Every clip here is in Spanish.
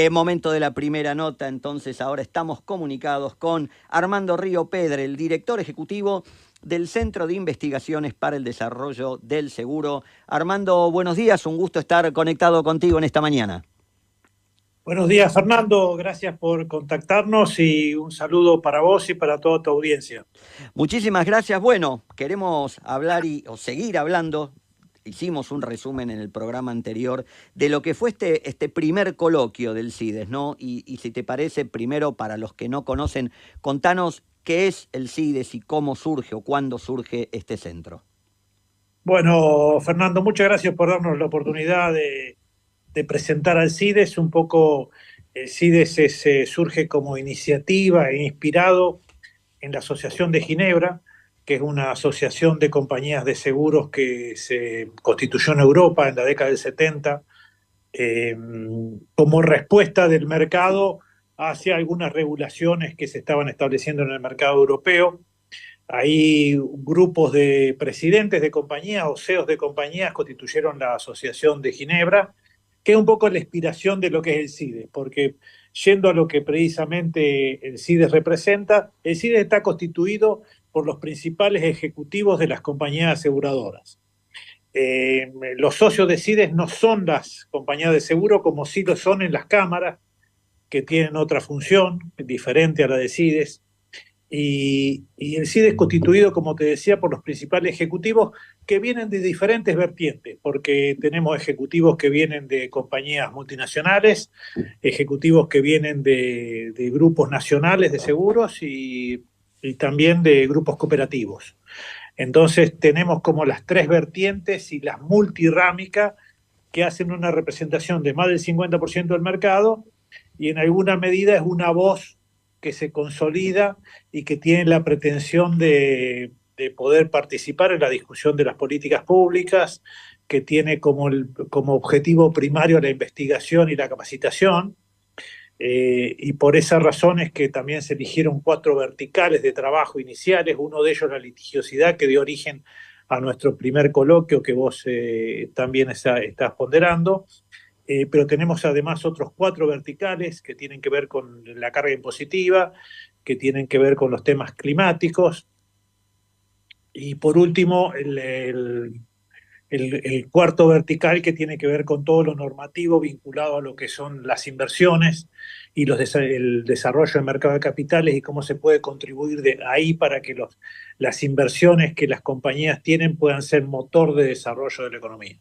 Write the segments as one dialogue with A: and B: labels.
A: Momento de la primera nota, entonces ahora estamos comunicados con Armando Río Pedre, el director ejecutivo del Centro de Investigaciones para el Desarrollo del Seguro. Armando, buenos días, un gusto estar conectado contigo en esta mañana.
B: Buenos días, Fernando. Gracias por contactarnos y un saludo para vos y para toda tu audiencia.
A: Muchísimas gracias. Bueno, queremos hablar o seguir hablando. Hicimos un resumen en el programa anterior de lo que fue este primer coloquio del CIDES, ¿no? Y si te parece, primero, para los que no conocen, contanos qué es el CIDES y cómo surge o cuándo surge este centro.
B: Bueno, Fernando, muchas gracias por darnos la oportunidad de presentar al CIDES. Un poco, el CIDES surge como iniciativa e inspirado en la Asociación de Ginebra, que es una asociación de compañías de seguros que se constituyó en Europa en la década del 70, eh, como respuesta del mercado hacia algunas regulaciones que se estaban estableciendo en el mercado europeo. Ahí grupos de presidentes de compañías o CEOs de compañías constituyeron la Asociación de Ginebra, que es un poco la inspiración de lo que es el CIDES, porque yendo a lo que precisamente el CIDES representa, el CIDES está constituido por los principales ejecutivos de las compañías aseguradoras. Los socios de CIDES no son las compañías de seguro como sí lo son en las cámaras, que tienen otra función diferente a la de CIDES. Y el CIDE es constituido, como te decía, por los principales ejecutivos que vienen de diferentes vertientes, porque tenemos ejecutivos que vienen de compañías multinacionales, ejecutivos que vienen de grupos nacionales de seguros y también de grupos cooperativos. Entonces tenemos como las tres vertientes y las multirrámicas que hacen una representación de más del 50% del mercado y en alguna medida es una voz que se consolida y que tiene la pretensión de poder participar en la discusión de las políticas públicas, que tiene como objetivo primario la investigación y la capacitación. Y por esas razones que también se eligieron 4 verticales de trabajo iniciales, uno de ellos la litigiosidad que dio origen a nuestro primer coloquio que vos también estás ponderando. Pero tenemos además otros 4 verticales que tienen que ver con la carga impositiva, que tienen que ver con los temas climáticos. Y por último, el cuarto vertical que tiene que ver con todo lo normativo vinculado a lo que son las inversiones y el desarrollo del mercado de capitales y cómo se puede contribuir de ahí para que las inversiones que las compañías tienen puedan ser motor de desarrollo de la economía.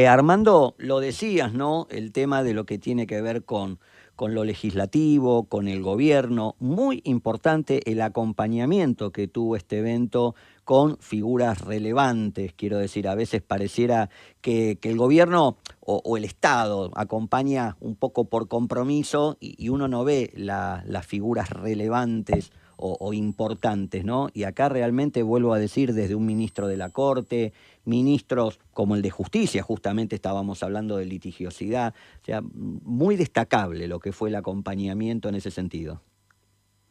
A: Armando, lo decías, ¿no? El tema de lo que tiene que ver con lo legislativo, con el gobierno. Muy importante el acompañamiento que tuvo este evento con figuras relevantes. Quiero decir, a veces pareciera que el gobierno o el Estado acompaña un poco por compromiso y uno no ve las figuras relevantes o importantes, ¿no? Y acá realmente vuelvo a decir, desde un ministro de la Corte, ministros como el de Justicia, justamente estábamos hablando de litigiosidad, o sea, muy destacable lo que fue el acompañamiento en ese sentido.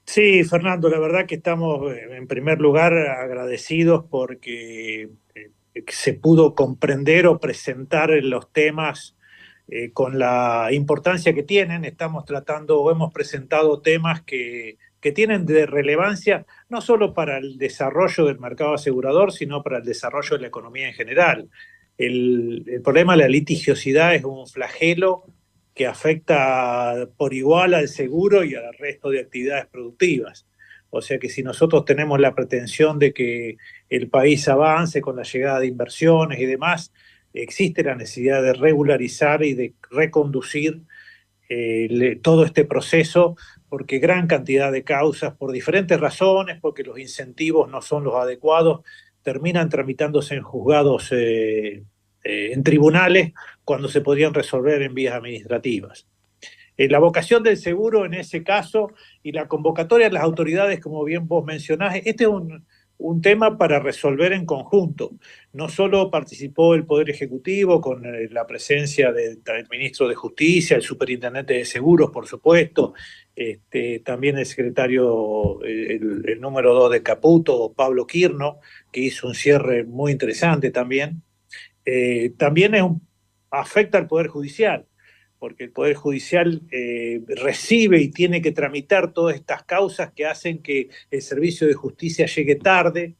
B: Sí, Fernando, la verdad que estamos en primer lugar agradecidos porque se pudo comprender o presentar los temas con la importancia que tienen. Estamos tratando o hemos presentado temas que tienen de relevancia no solo para el desarrollo del mercado asegurador, sino para el desarrollo de la economía en general. El problema de la litigiosidad es un flagelo que afecta por igual al seguro y al resto de actividades productivas. O sea que si nosotros tenemos la pretensión de que el país avance con la llegada de inversiones y demás, existe la necesidad de regularizar y de reconducir todo este proceso, porque gran cantidad de causas, por diferentes razones, porque los incentivos no son los adecuados, terminan tramitándose en juzgados, en tribunales, cuando se podrían resolver en vías administrativas. La vocación del seguro en ese caso y la convocatoria de las autoridades, como bien vos mencionás, este es un tema para resolver en conjunto. No solo participó el Poder Ejecutivo con la presencia del ministro de Justicia, el superintendente de seguros, por supuesto, también el secretario, el número 2 de Caputo, Pablo Quirno, que hizo un cierre muy interesante también. También afecta al Poder Judicial, porque el Poder Judicial recibe y tiene que tramitar todas estas causas que hacen que el servicio de justicia llegue tarde,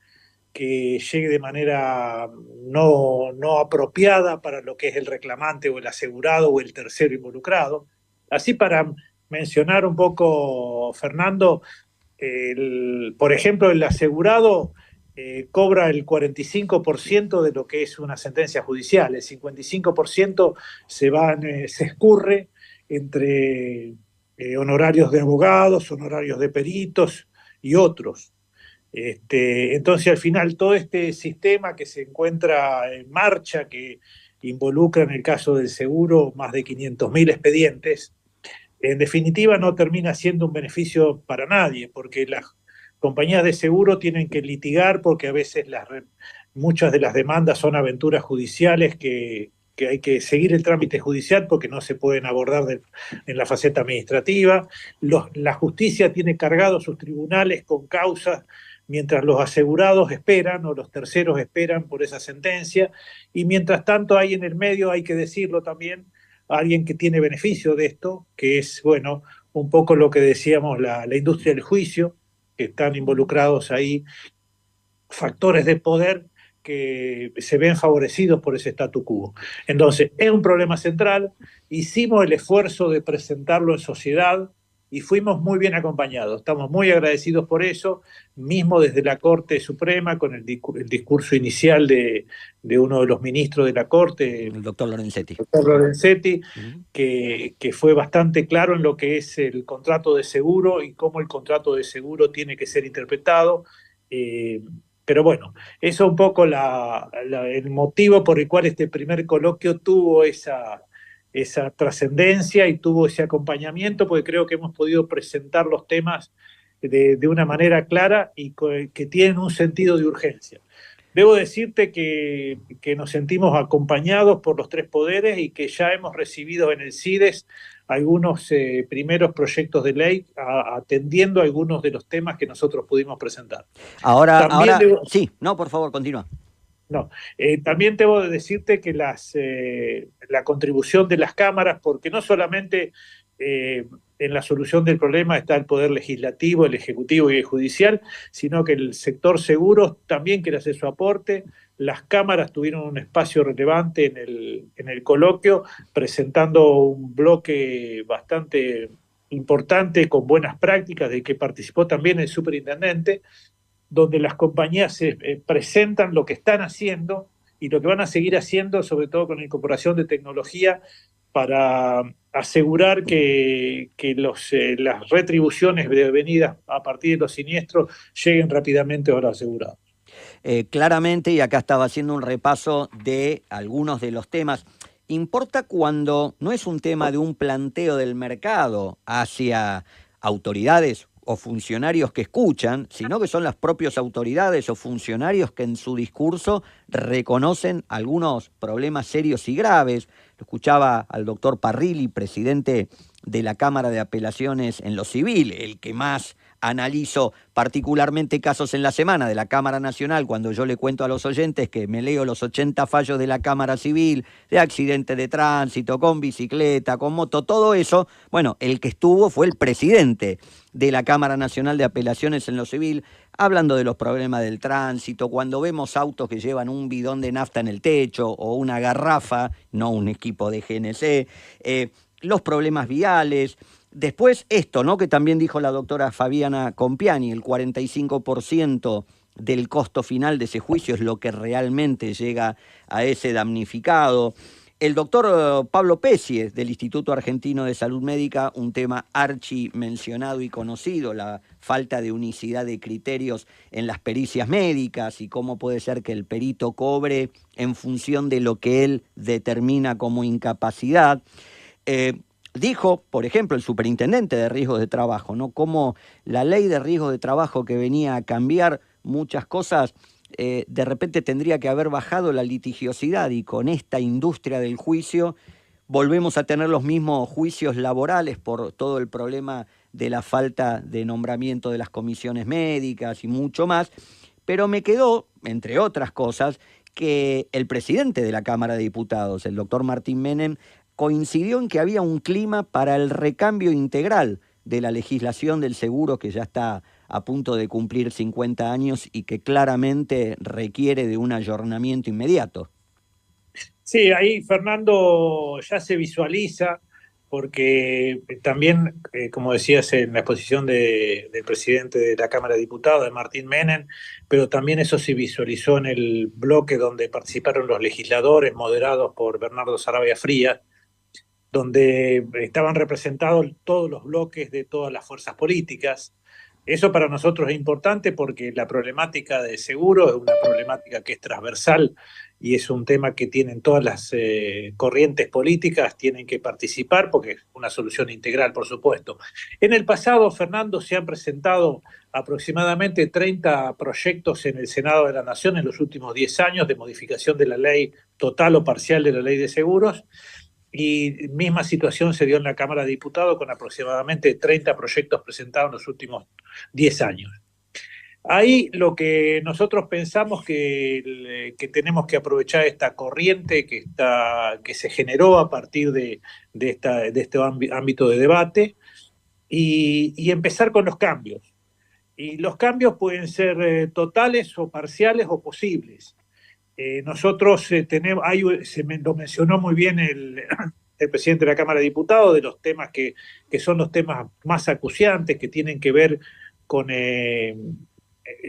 B: que llegue de manera no apropiada para lo que es el reclamante o el asegurado o el tercero involucrado. Así para mencionar un poco, Fernando, por ejemplo, el asegurado cobra el 45% de lo que es una sentencia judicial, el 55% se escurre entre honorarios de abogados, honorarios de peritos y otros. Entonces, al final, todo este sistema que se encuentra en marcha, que involucra en el caso del seguro más de 500.000 expedientes, en definitiva no termina siendo un beneficio para nadie, porque las compañías de seguro tienen que litigar porque a veces muchas de las demandas son aventuras judiciales que hay que seguir el trámite judicial porque no se pueden abordar en la faceta administrativa. La justicia tiene cargados sus tribunales con causas mientras los asegurados esperan o los terceros esperan por esa sentencia, y mientras tanto hay en el medio, hay que decirlo también, alguien que tiene beneficio de esto, que es, bueno, un poco lo que decíamos, la industria del juicio, que están involucrados ahí factores de poder que se ven favorecidos por ese statu quo. Entonces, es un problema central, hicimos el esfuerzo de presentarlo en sociedad y fuimos muy bien acompañados. Estamos muy agradecidos por eso, mismo desde la Corte Suprema, con el discurso inicial de uno de los ministros de la Corte,
A: el doctor Lorenzetti.
B: Que fue bastante claro en lo que es el contrato de seguro y cómo el contrato de seguro tiene que ser interpretado. Pero bueno, eso es un poco el motivo por el cual este primer coloquio tuvo esa trascendencia y tuvo ese acompañamiento, porque creo que hemos podido presentar los temas de una manera clara y que tienen un sentido de urgencia. Debo decirte que nos sentimos acompañados por los tres poderes y que ya hemos recibido en el CIDES algunos primeros proyectos de ley atendiendo algunos de los temas que nosotros pudimos presentar.
A: Ahora sí, no, por favor, continúa.
B: No, también debo decirte que la contribución de las cámaras, porque no solamente en la solución del problema está el Poder Legislativo, el Ejecutivo y el Judicial, sino que el sector seguros también quiere hacer su aporte. Las cámaras tuvieron un espacio relevante en el coloquio, presentando un bloque bastante importante con buenas prácticas, de que participó también el superintendente, donde las compañías presentan lo que están haciendo y lo que van a seguir haciendo, sobre todo con la incorporación de tecnología, para asegurar que las retribuciones devenidas a partir de los siniestros lleguen rápidamente a los asegurados.
A: Claramente, y acá estaba haciendo un repaso de algunos de los temas, importa cuando no es un tema de un planteo del mercado hacia autoridades o funcionarios que escuchan, sino que son las propias autoridades o funcionarios que en su discurso reconocen algunos problemas serios y graves. Lo escuchaba al doctor Parrilli, presidente de la Cámara de Apelaciones en lo Civil, el que más analizo particularmente casos en la semana de la Cámara Nacional, cuando yo le cuento a los oyentes que me leo los 80 fallos de la Cámara Civil, de accidente de tránsito, con bicicleta, con moto, todo eso. Bueno, el que estuvo fue el presidente de la Cámara Nacional de Apelaciones en lo Civil, hablando de los problemas del tránsito, cuando vemos autos que llevan un bidón de nafta en el techo o una garrafa, no un equipo de GNC, los problemas viales. Después esto, ¿no?, que también dijo la doctora Fabiana Compiani, el 45% del costo final de ese juicio es lo que realmente llega a ese damnificado. El doctor Pablo Pesie, del Instituto Argentino de Salud Médica, un tema archi mencionado y conocido, la falta de unicidad de criterios en las pericias médicas y cómo puede ser que el perito cobre en función de lo que él determina como incapacidad. Dijo, por ejemplo, el superintendente de riesgos de trabajo, ¿no?, cómo la ley de riesgos de trabajo, que venía a cambiar muchas cosas, de repente tendría que haber bajado la litigiosidad, y con esta industria del juicio volvemos a tener los mismos juicios laborales por todo el problema de la falta de nombramiento de las comisiones médicas y mucho más. Pero me quedó, entre otras cosas, que el presidente de la Cámara de Diputados, el doctor Martín Menem, coincidió en que había un clima para el recambio integral de la legislación del seguro que ya está a punto de cumplir 50 años y que claramente requiere de un ayornamiento inmediato.
B: Sí, ahí Fernando ya se visualiza, porque también, como decías en la exposición del presidente de la Cámara de Diputados, de Martín Menem, pero también eso se visualizó en el bloque donde participaron los legisladores moderados por Bernardo Sarabia Frías, donde estaban representados todos los bloques de todas las fuerzas políticas. Eso para nosotros es importante porque la problemática de seguro es una problemática que es transversal y es un tema que tienen todas las corrientes políticas, tienen que participar porque es una solución integral, por supuesto. En el pasado, Fernando, se han presentado aproximadamente 30 proyectos en el Senado de la Nación en los últimos 10 años de modificación de la ley total o parcial de la ley de seguros. Y misma situación se dio en la Cámara de Diputados con aproximadamente 30 proyectos presentados en los últimos 10 años. Ahí lo que nosotros pensamos que tenemos que aprovechar esta corriente que se generó a partir de este ámbito de debate y empezar con los cambios. Y los cambios pueden ser totales o parciales o posibles. Nosotros tenemos, lo mencionó muy bien el presidente de la Cámara de Diputados, de los temas que son los temas más acuciantes, que tienen que ver con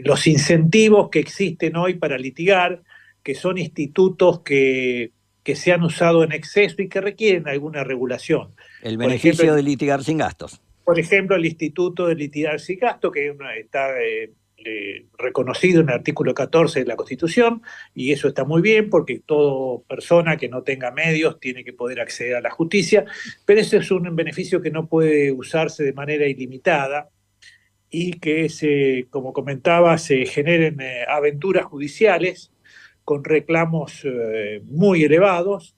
B: los incentivos que existen hoy para litigar, que son institutos que se han usado en exceso y que requieren alguna regulación.
A: El beneficio de litigar sin gastos.
B: Por ejemplo, el Instituto de Litigar sin Gasto, que está reconocido en el artículo 14 de la Constitución, y eso está muy bien porque toda persona que no tenga medios tiene que poder acceder a la justicia, pero ese es un beneficio que no puede usarse de manera ilimitada y que, como comentaba, se generen aventuras judiciales con reclamos muy elevados,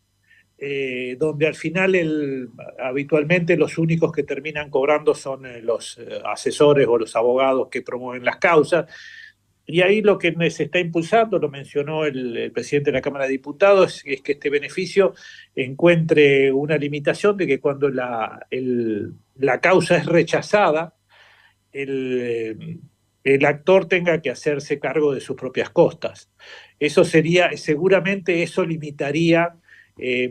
B: donde al final habitualmente los únicos que terminan cobrando son los asesores o los abogados que promueven las causas. Y ahí lo que se está impulsando, lo mencionó el presidente de la Cámara de Diputados, es que este beneficio encuentre una limitación de que cuando la causa es rechazada, el actor tenga que hacerse cargo de sus propias costas. Seguramente eso limitaría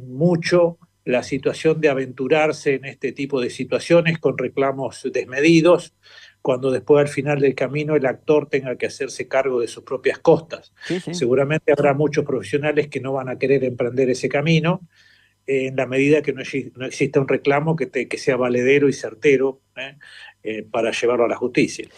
B: mucho la situación de aventurarse en este tipo de situaciones con reclamos desmedidos, cuando después al final del camino el actor tenga que hacerse cargo de sus propias costas.
A: Sí, sí.
B: Seguramente habrá muchos profesionales que no van a querer emprender ese camino en la medida que no exista un reclamo que sea valedero y certero para llevarlo a la justicia.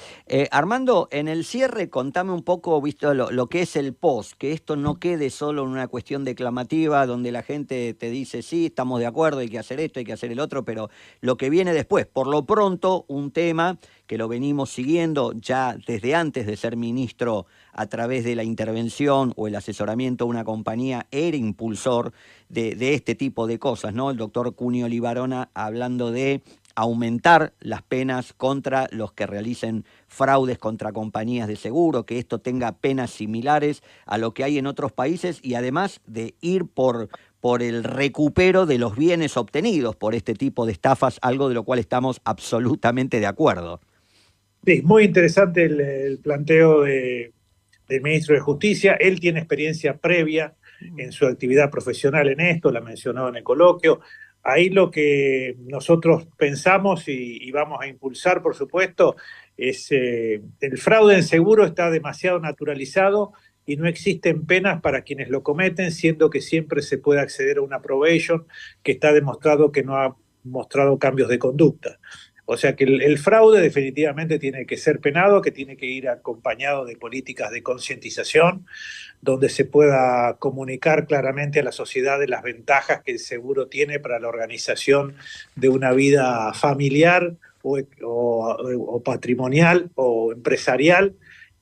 A: Armando, en el cierre contame un poco, visto lo que es el post, que esto no quede solo en una cuestión declamativa donde la gente te dice sí, estamos de acuerdo, hay que hacer esto, hay que hacer el otro, pero lo que viene después. Por lo pronto, un tema que lo venimos siguiendo ya desde antes de ser ministro a través de la intervención o el asesoramiento de una compañía, era impulsor de este tipo de cosas, ¿no? El doctor Cunio Libarona hablando de aumentar las penas contra los que realicen fraudes contra compañías de seguro, que esto tenga penas similares a lo que hay en otros países y además de ir por el recupero de los bienes obtenidos por este tipo de estafas, algo de lo cual estamos absolutamente de acuerdo.
B: Sí, muy interesante el planteo del ministro de Justicia. Él tiene experiencia previa en su actividad profesional en esto, la mencionó en el coloquio. Ahí lo que nosotros pensamos y vamos a impulsar, por supuesto, es el fraude en seguro está demasiado naturalizado y no existen penas para quienes lo cometen, siendo que siempre se puede acceder a una probation que está demostrado que no ha mostrado cambios de conducta. O sea que el fraude definitivamente tiene que ser penado, que tiene que ir acompañado de políticas de concientización, donde se pueda comunicar claramente a la sociedad de las ventajas que el seguro tiene para la organización de una vida familiar o patrimonial o empresarial,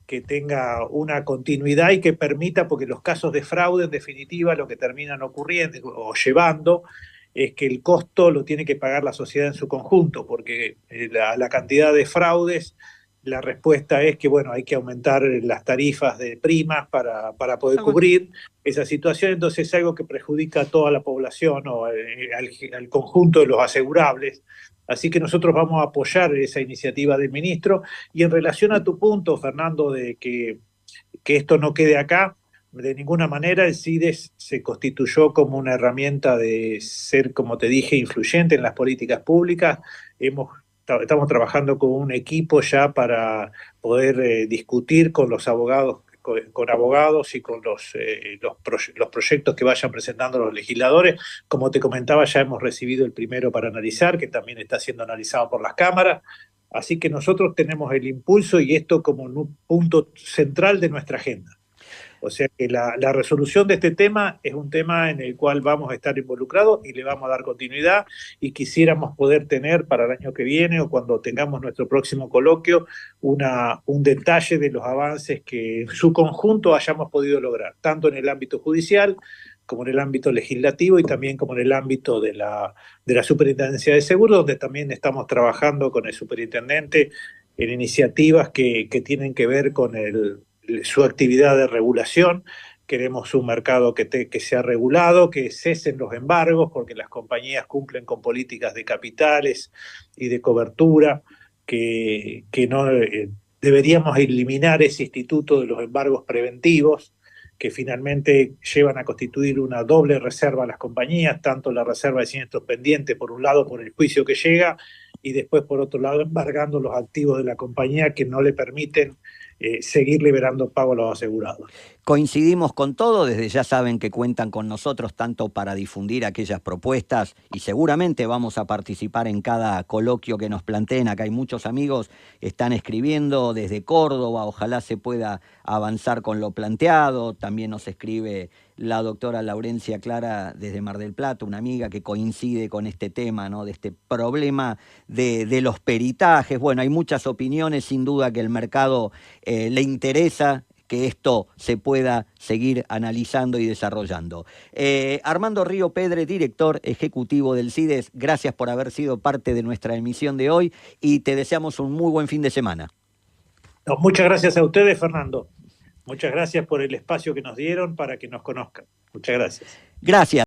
B: que tenga una continuidad y que permita, porque los casos de fraude en definitiva lo que terminan ocurriendo o llevando es que el costo lo tiene que pagar la sociedad en su conjunto, porque la cantidad de fraudes la respuesta es que, bueno, hay que aumentar las tarifas de primas para poder cubrir esa situación. Entonces es algo que perjudica a toda la población o al conjunto de los asegurables. Así que nosotros vamos a apoyar esa iniciativa del ministro. Y en relación a tu punto, Fernando, de que esto no quede acá, de ninguna manera el CIDES se constituyó como una herramienta de ser, como te dije, influyente en las políticas públicas. Estamos trabajando con un equipo ya para poder discutir con los abogados, con abogados y con los proyectos que vayan presentando los legisladores. Como te comentaba, ya hemos recibido el primero para analizar, que también está siendo analizado por las cámaras. Así que nosotros tenemos el impulso y esto como un punto central de nuestra agenda. O sea que la resolución de este tema es un tema en el cual vamos a estar involucrados y le vamos a dar continuidad, y quisiéramos poder tener para el año que viene o cuando tengamos nuestro próximo coloquio un detalle de los avances que en su conjunto hayamos podido lograr, tanto en el ámbito judicial como en el ámbito legislativo y también como en el ámbito de la Superintendencia de Seguros, donde también estamos trabajando con el superintendente en iniciativas que tienen que ver con su actividad de regulación. Queremos un mercado que sea regulado, que cesen los embargos, porque las compañías cumplen con políticas de capitales y de cobertura, que no deberíamos eliminar ese instituto de los embargos preventivos, que finalmente llevan a constituir una doble reserva a las compañías, tanto la reserva de siniestros pendientes, por un lado por el juicio que llega, y después por otro lado embargando los activos de la compañía que no le permiten seguir liberando pago a los asegurados.
A: Coincidimos con todo, desde ya saben que cuentan con nosotros tanto para difundir aquellas propuestas y seguramente vamos a participar en cada coloquio que nos planteen. Acá hay muchos amigos que están escribiendo desde Córdoba, ojalá se pueda avanzar con lo planteado. También nos escribe la doctora Laurencia Clara desde Mar del Plata, una amiga que coincide con este tema, ¿no? De este problema de los peritajes. Bueno, hay muchas opiniones, sin duda que el mercado le interesa que esto se pueda seguir analizando y desarrollando. Armando Río Pedre, director ejecutivo del CIDES, gracias por haber sido parte de nuestra emisión de hoy y te deseamos un muy buen fin de semana.
B: No, muchas gracias a ustedes, Fernando. Muchas gracias por el espacio que nos dieron para que nos conozcan. Muchas gracias.
A: Gracias.